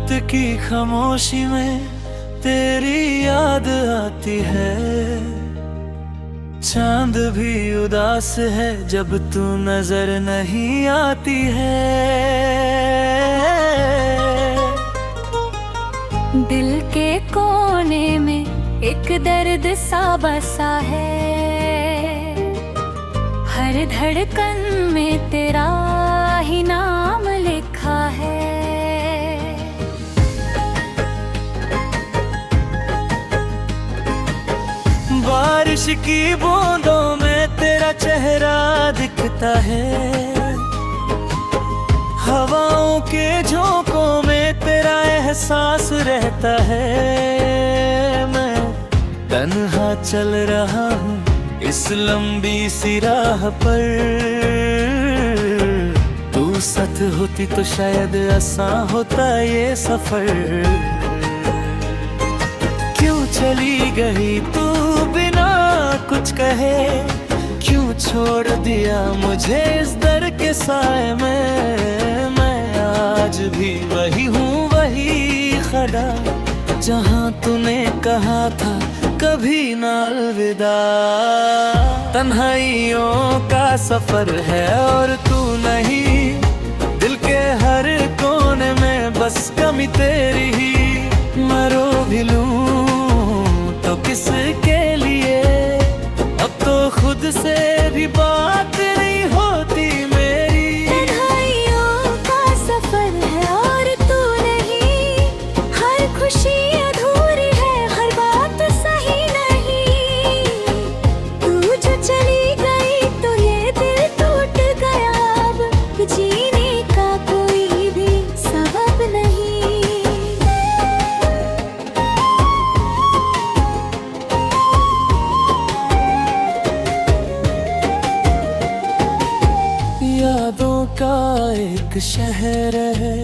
रात की खामोशी में तेरी याद आती है। चांद भी उदास है जब तू नजर नहीं आती है। दिल के कोने में एक दर्द सा बसा है, हर धड़कन में तेरा ही नाम लिखा है। बारिश की बूंदों में तेरा चेहरा दिखता है, हवाओं के झोंकों में तेरा एहसास रहता है। मैं तन्हा चल रहा हूँ इस लंबी सी राह पर, तू साथ होती तो शायद आसान होता ये सफर। क्यों चली गई तू बिना कुछ कहे, क्यों छोड़ दिया मुझे इस दर के साए में। मैं आज भी वही हूँ, वही खड़ा जहाँ तूने कहा था कभी ना अलविदा। तन्हाइयों का सफर है और तू नहीं, दिल के हर कोने में बस कमी तेरी ही। मरो भी लूं तो किसके लिए, अब तो खुद से भी बात नहीं होती मेरी। तन्हाइयों का सफर है और तू नहीं, हर खुशी अधूरी है, हर बात सही नहीं। तू जो चली गई तो ये दिल टूट गया, अब जीने का कोई भी सबब नहीं। यादों का एक शहर है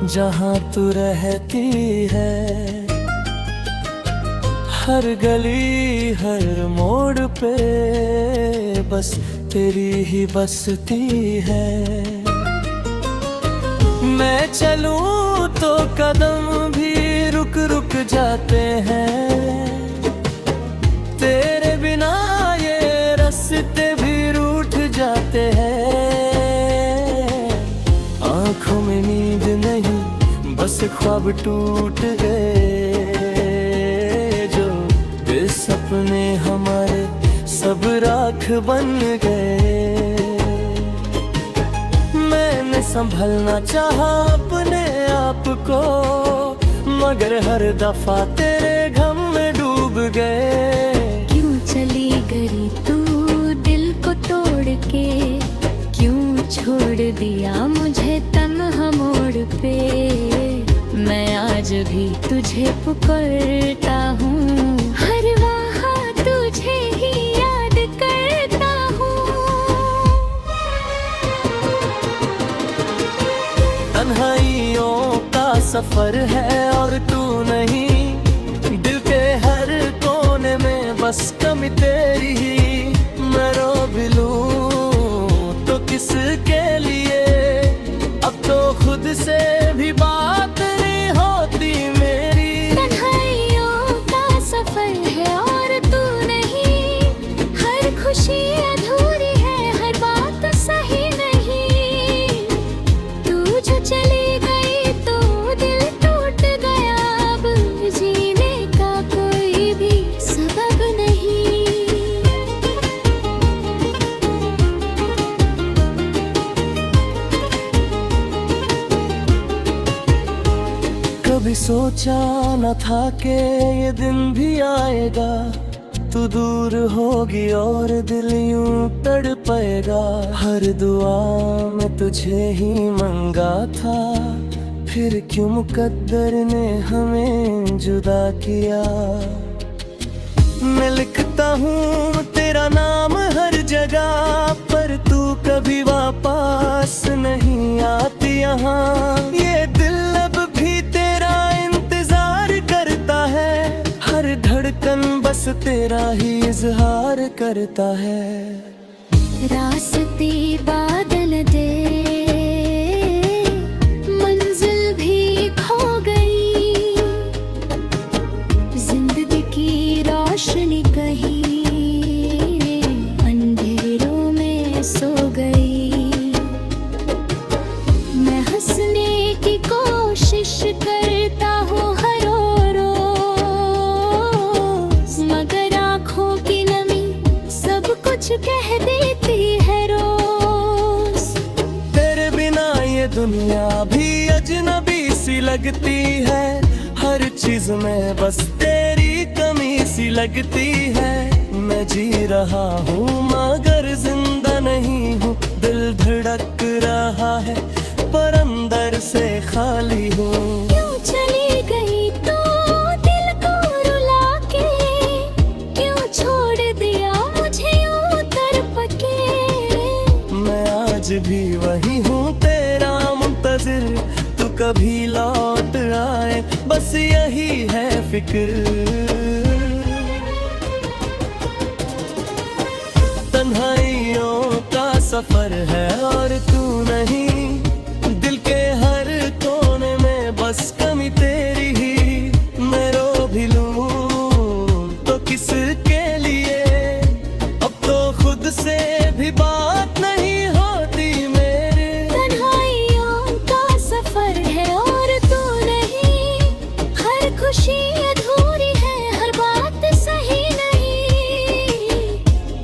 जहाँ तू रहती है, हर गली हर मोड़ पे बस तेरी ही बसती है। मैं चलूं तो कदम भी रुक रुक जाते हैं, तेरे बिना ये रास्ते भी रूठ जाते हैं। आंखों में नींद नहीं बस ख्वाब टूट गए, जो बेसपने हमारे सब राख बन गए। मैंने संभलना चाहा अपने आप को, मगर हर दफा तेरे गम में डूब गए। क्यों चली गई तू दिल को तोड़ के, क्यों छोड़ दिया मुझे तन्हा मोड़ पे। मैं आज भी तुझे पुकारता हूँ, हर वहाँ तुझे ही याद करता हूँ। तन्हाइयों का सफर है और तू नहीं, दिल के हर कोने में बस कमी तेरी ही। मैं रो भी लूं तो किसके लिए, अब तो खुद से भी बात नहीं होती मेरी। तन्हाइयों का सफर है और तू नहीं, हर खुशी अधूरी है, हर बात सही नहीं। तू जो चली गई तो दिल टूट गया, अब जीने का कोई भी सबब नहीं। कभी सोचा न था कि ये दिन भी आएगा, तू दूर होगी और दिल यूं तड़पेगा। हर दुआ में तुझे ही मंगा था, फिर क्यों मुकद्दर ने हमें जुदा किया। मैं लिखता हूँ तेरा नाम हर जगह, पर तू कभी वापस नहीं आती यहाँ। ये दिल अब भी तेरा इंतजार करता है, हर धड़कन बस तेरा ही इजहार करता है। रास्ते बादल दे, मंजिल भी कह देती है रोज। तेरे बिना ये दुनिया भी अजनबी सी लगती है, हर चीज में बस तेरी कमी सी लगती है। मैं जी रहा हूँ मगर जिंदा नहीं हूँ, दिल धड़क रहा है पर अंदर से खाली हूँ। क्यों चली गई तो दिल को रुला के, क्यों छोड़ दिया मुझे यूं तड़पके। मैं आज भी वही हूँ तेरा मुंतजिर, तू कभी लौट आए बस यही है फिक्र। तन्हाइयों का सफर है और तू नहीं, दिल के हर कोने में बस कमी तेरी ही। मैं रो भी लूं तो किसके लिए, अब तो खुद से भी बात नहीं होती मेरे। तन्हाइयों का सफर है और तू नहीं, हर खुशी अधूरी है, हर बात सही नहीं।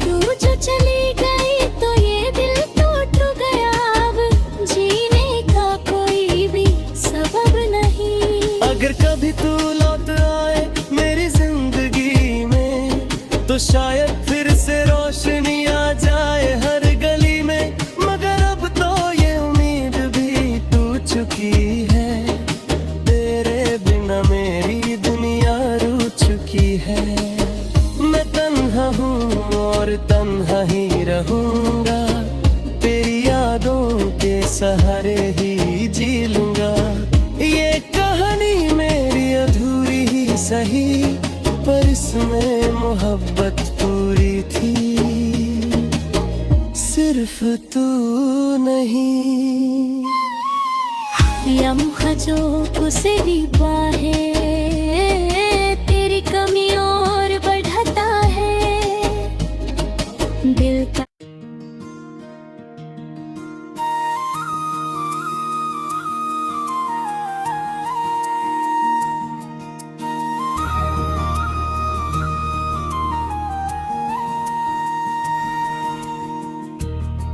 तू जो चली गई तो ये दिल टूट गया, अब जीने का कोई भी सबब नहीं। अगर कभी तू लौट आए मेरी जिंदगी में, तो शायद फिर से रोशनी आ जाए हर गली में। मगर अब तो ये उम्मीद भी टूट चुकी है, तेरे बिना मेरी दुनिया रूठ चुकी है। मैं तन्हा हूँ और तन्हा ही रहूंगा, तेरी यादों के सहारे ही जी लूंगा। ये कहानी मेरी अधूरी ही सही, पर इसमें मोहब्बत पूरी थी, सिर्फ तू नहीं। लम्हा जो गुजरी बाहें, तेरी कमी और बढ़ता है दिल का।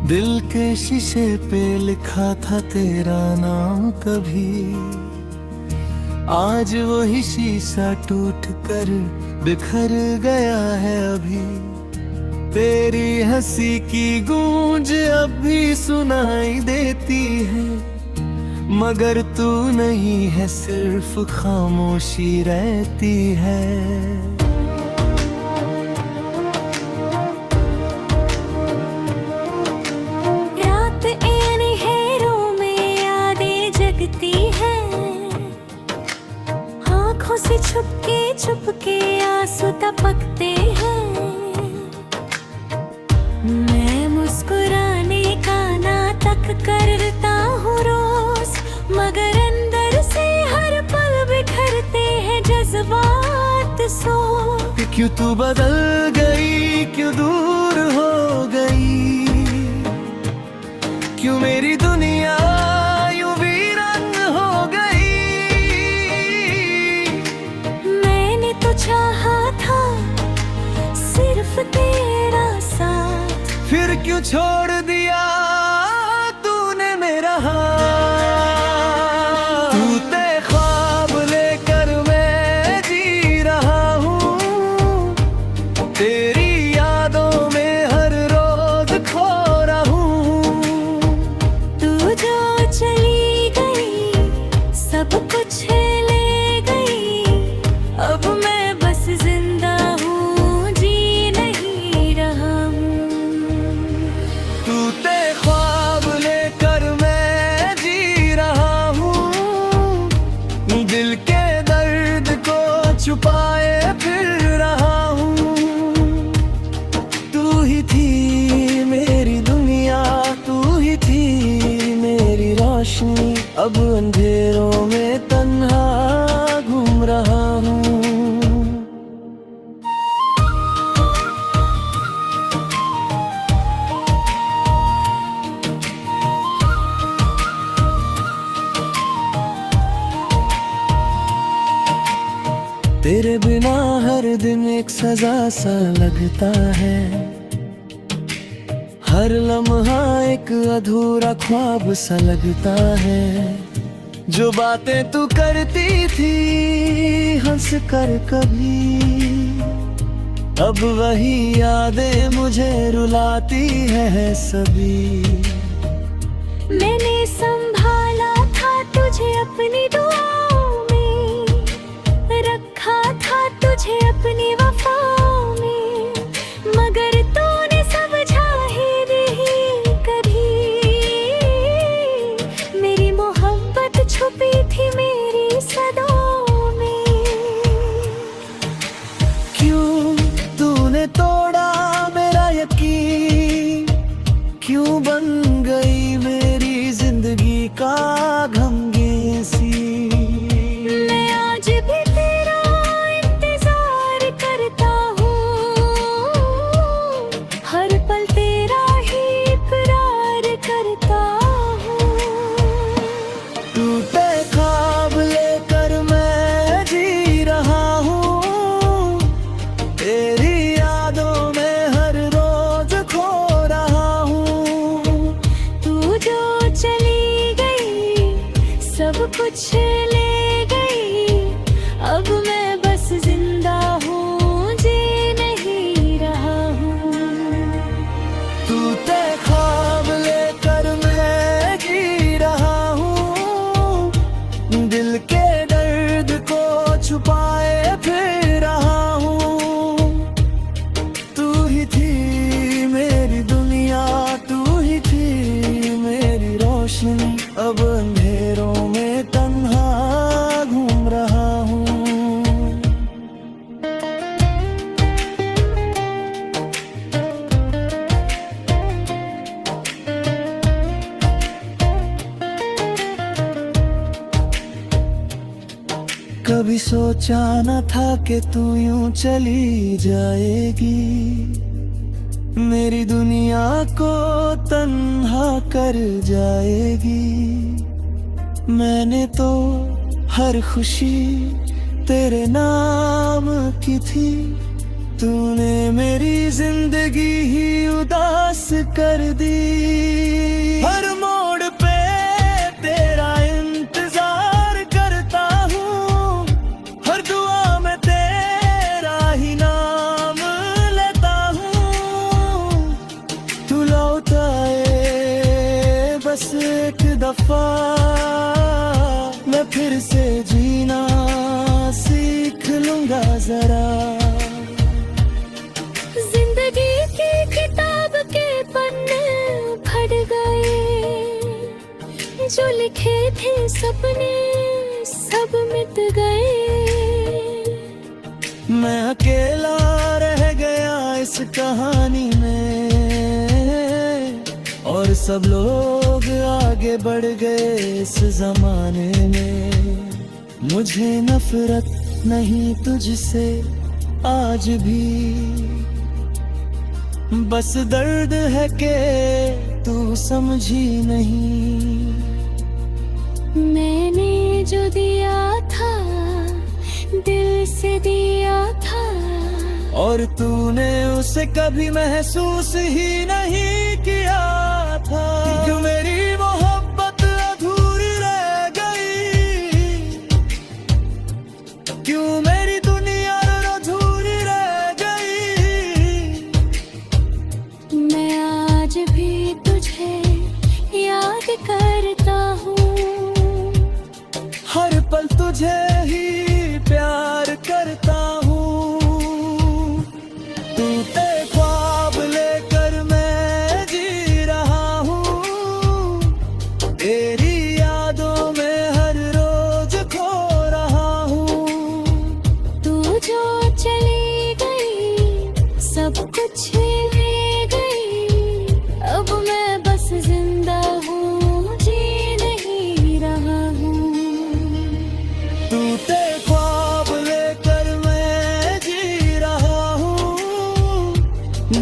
दिल के शीशे पे लिखा था तेरा नाम कभी, आज वही शीशा टूट कर बिखर गया है अभी। तेरी हंसी की गूंज अब भी सुनाई देती है, मगर तू नहीं है, सिर्फ खामोशी रहती है। आँखों से छुपके छुपके आंसू टपकते हैं। मैं मुस्कुराने का नाटक करता हूँ रोज, मगर अंदर से हर पल बिखरते हैं जज्बात सो। क्यों तू बदल गई, क्यों दूर हो गई, क्यों मेरी दुनिया यूं वीरान हो गई। मैंने तो चाहा था सिर्फ तेरा साथ, फिर क्यों छोड़ दिया तूने मेरा हाथ। टूटे ख्वाब लेकर मैं जी रहा हूँ, तेरी यादों में हर रोज खो रहा हूँ। तू जो चली गई सब कुछ ले गई, अब मैं बस जिंदा हूँ, जी नहीं रहा हूँ। टूटे ख्वाब लेकर मैं जी रहा हूँ, दिल के दर्द को छुपाए फिर रहा हूँ। तू ही थी मेरी दुनिया, तू ही थी मेरी रोशनी, अब अंधेरों में तन्हा घूम रहा हूँ। तेरे बिना हर दिन एक सजा सा लगता है, हर लम्हा एक अधूरा ख्वाब सा लगता है। जो बातें तू करती थी हंस कर कभी, अब वही यादें मुझे रुलाती है सभी। मैंने संभाला था तुझे अपनी दुआओं में, रखा था तुझे अपनी वफाओं में, मगर तूने समझा ही नहीं कभी। मेरी मोहब्बत छुपी थी मेरी सदाओं में। क्यों तूने तोड़ा मेरा यकीन, क्यों बन गई मेरी जिंदगी का गमगीन सी। मैं आज भी तेरा इंतजार करता हूँ, हर पल तेरा ही इकरार करता हूँ। टूटे ख्वाब लेकर मैं जी रहा हूँ, तेरी यादों में हर रोज खो रहा हूँ। तू जो चली गई सब कुछ ले गई, अब मैं बस जिंदा हूँ जी नहीं रहा हूँ। टूटे ख्वाब लेकर मैं जी रहा हूँ, दिल के दर्द को छुपाए फिर रहा हूँ। तू ही थी मेरी दुनिया, तू ही थी मेरी रोशनी, अब अंधेरों में तन्हा घूम रहा हूँ। कभी सोचा न था कि तू यूं चली जाएगी, मेरी दुनिया को तन्हा कर जाएगी। मैंने तो हर खुशी तेरे नाम की थी, तूने मेरी जिंदगी ही उदास कर दी। हर मोड़ पे तेरा इंतजार करता हूँ, हर दुआ में तेरा ही नाम लेता हूँ। तू लौट आए बस एक दफा, मैं फिर से जीना सीख लूंगा जरा। जिंदगी की किताब के पन्ने फट गए, जो लिखे थे सपने सब मिट गए। मैं अकेला रह गया इस कहानी में, और सब लोग आगे बढ़ गए इस जमाने में। मुझे नफरत नहीं तुझसे आज भी, बस दर्द है कि तू समझी नहीं। मैंने जो दिया था दिल से दिया था, और तूने उसे कभी महसूस ही नहीं किया था। क्यों मेरी मोहब्बत अधूरी रह गई, क्यों मेरी दुनिया अधूरी रह गई। मैं आज भी तुझे याद करता हूँ, हर पल तुझे ही प्यार करता हूँ। टूटे ख्वाब लेकर मैं जी रहा हूँ, तेरी यादों में हर रोज खो रहा हूँ। तू जो चली गई सब कुछ ले गई, अब मैं बस जिंदा हूँ जी नहीं रहा हूँ। टूटे ख्वाब लेकर मैं जी रहा हूँ,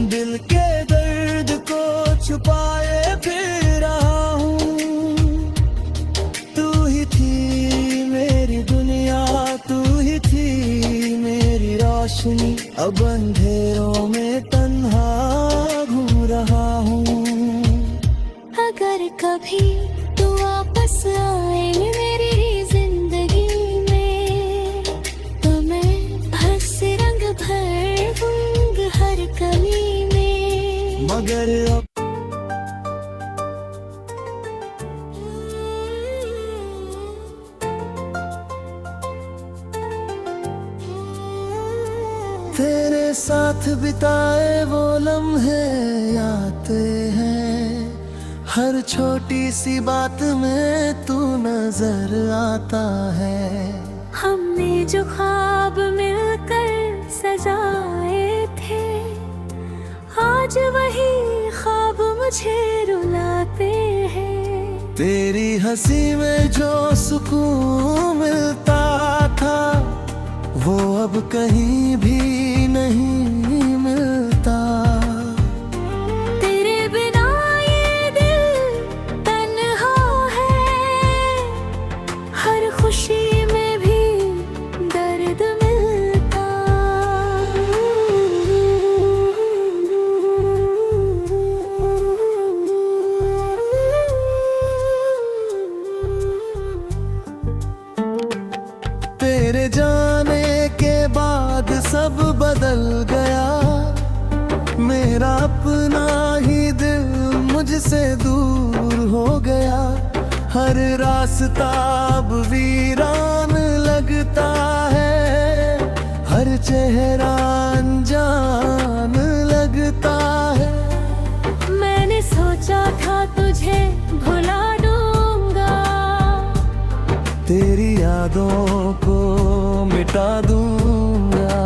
दिल के दर्द को छुपाए फिर रहा हूँ। तू ही थी मेरी दुनिया, तू ही थी मेरी रोशनी, अब अंधेरों में तन्हा घूम रहा हूँ। कभी तू वापस आए मेरी जिंदगी में, तो मैं हंस रंग भर दूंग हर कमी में। मगर अब तेरे साथ बिताए वो लम्हे आते हैं, हर छोटी सी बात में तू नजर आता है। हमने जो ख्वाब मिलकर सजाए थे, आज वही ख्वाब मुझे रुलाते हैं। तेरी हंसी में जो सुकून मिलता था, वो अब कहीं भी नहीं मिलता। तेरे बिना ये दिल तन्हा है, हर खुशी में भी दर्द मिलता। तेरे जाने के बाद सब बदल गया, मेरा अपना ही दिल मुझसे दूर हो गया। हर रास्ता अब वीरान लगता है, हर चेहरा अनजान लगता है। मैंने सोचा था तुझे भुला दूंगा, तेरी यादों को मिटा दूंगा,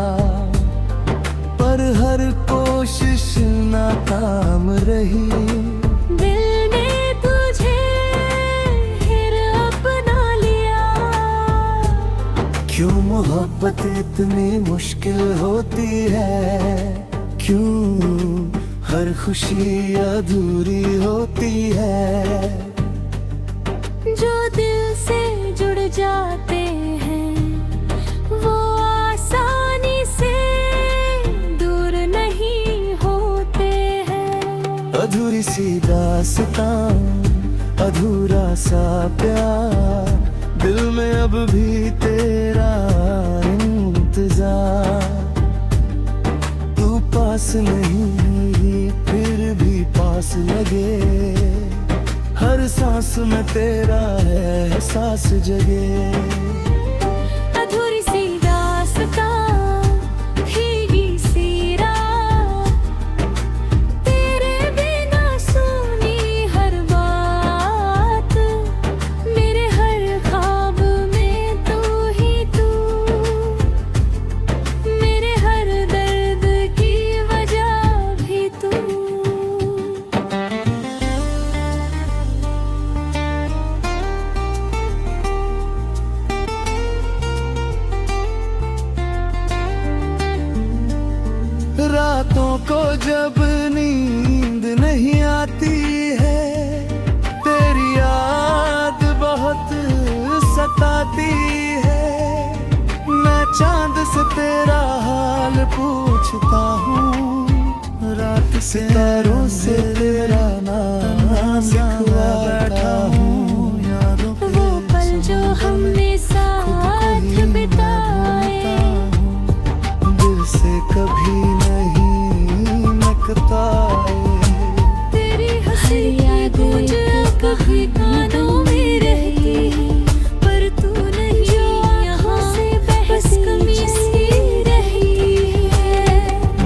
पर हर कोशिश नाकाम रही। दिल ने तुझे फिर अपना लिया। क्यों मोहब्बत इतनी मुश्किल होती है, क्यों हर खुशी अधूरी होती है। जो दिल से जुड़ जाते हैं, वो आसानी से दूर नहीं होते हैं। अधूरी सी दास्तां, अधूरा सा प्यार, दिल में अब भी तेरा इंतजार। तू पास नहीं फिर भी पास लगे, हर सांस में तेरा एहसास जगे। अधूरी सी दास्तां, भीगी सी रात, तेरे बिना सुनी हर बात। मेरे हर ख्वाब में तू ही तू, मेरे हर दर्द की वजह भी तू। रातों को जब नींद नहीं आती है, तेरी याद बहुत सताती है। मैं चांद से तेरा हाल पूछता हूँ, रात सितारों से तेरा नाम लिखवा बैठा हूँ। यादों के वो पल जो हमने साथ बिताए, दिल से कभी नहीं नकता। तेरी हंसी की गूंज कभी कानों में रहती, पर तू नहीं यहाँ से बस कमी सी रही है।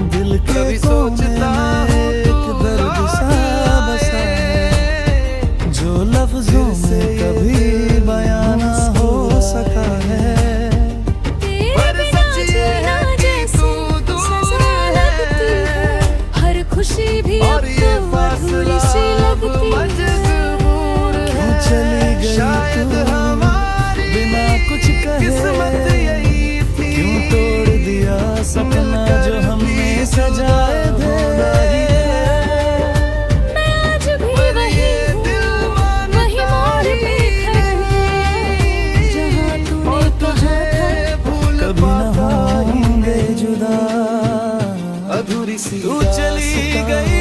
दिल के सोचता एक दर्द सा बसा है, जो लफ्जों में कभी बयां ना हो सका है। तेरे बिना जीना जैसे सजा लगती है, हर खुशी भी अब तो अधूरी सी लगती है। क्यों चली गई तू बिना कुछ कहे, क्यों तोड़ दिया सपना जो हमने सजाए थे। मैं आज भी वही हूँ, वही मोड़ पे खड़ी, जहाँ तूने कहा था कभी न होंगे जुदा। अधूरी सी तू चली गई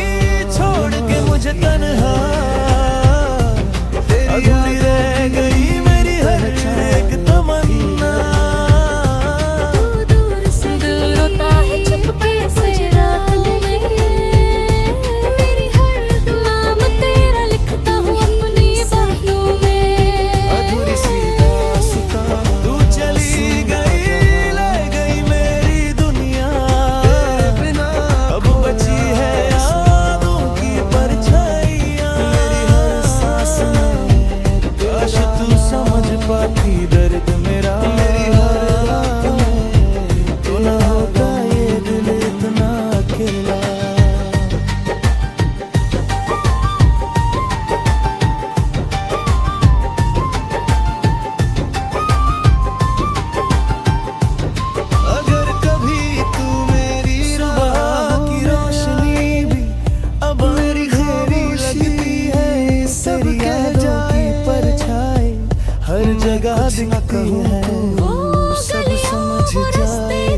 छोड़ के मुझे तन्हा, दिखती है सब समझ जाए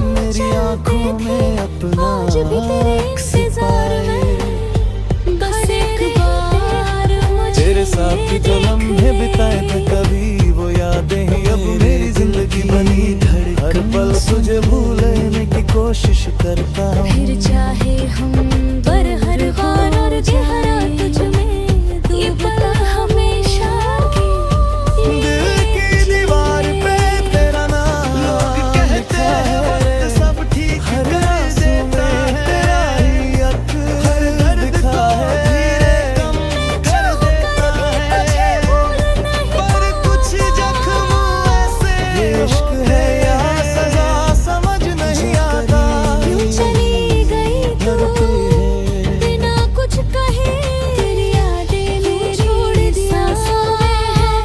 मेरी आंखों में अपना आज भी तेरे अक्स इंतजार पाए में बस एक बार मुझे तेरे साथ जो लम्हे बिताए थे कभी वो यादें ही अब मेरी जिंदगी बनी हर पल तुझे भूलने की कोशिश करता हूँ फिर चाहे हम बर हर बार और चेहरा तुझ में डूबता हमेशा दिल की दीवार पे तेरा नाम लोग कहते हैं वक्त सब ठीक कर देता है तेरा ही हर दर्द दिखा है धीरे कम कर देता है पर कुछ जख्म ऐसे इश्क है या सजा समझ नहीं आता क्यों चली गई तू बिना कुछ कहे तेरी यादें में छोड़ दिया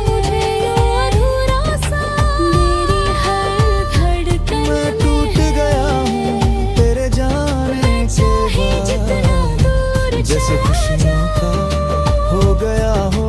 मुझे यूं अधूरा सा मेरी हर धड़कन मैं टूट गया हूँ तेरे जाने चाहे के जितना बाद दूर जैसे चला खुशियों का हो गया हो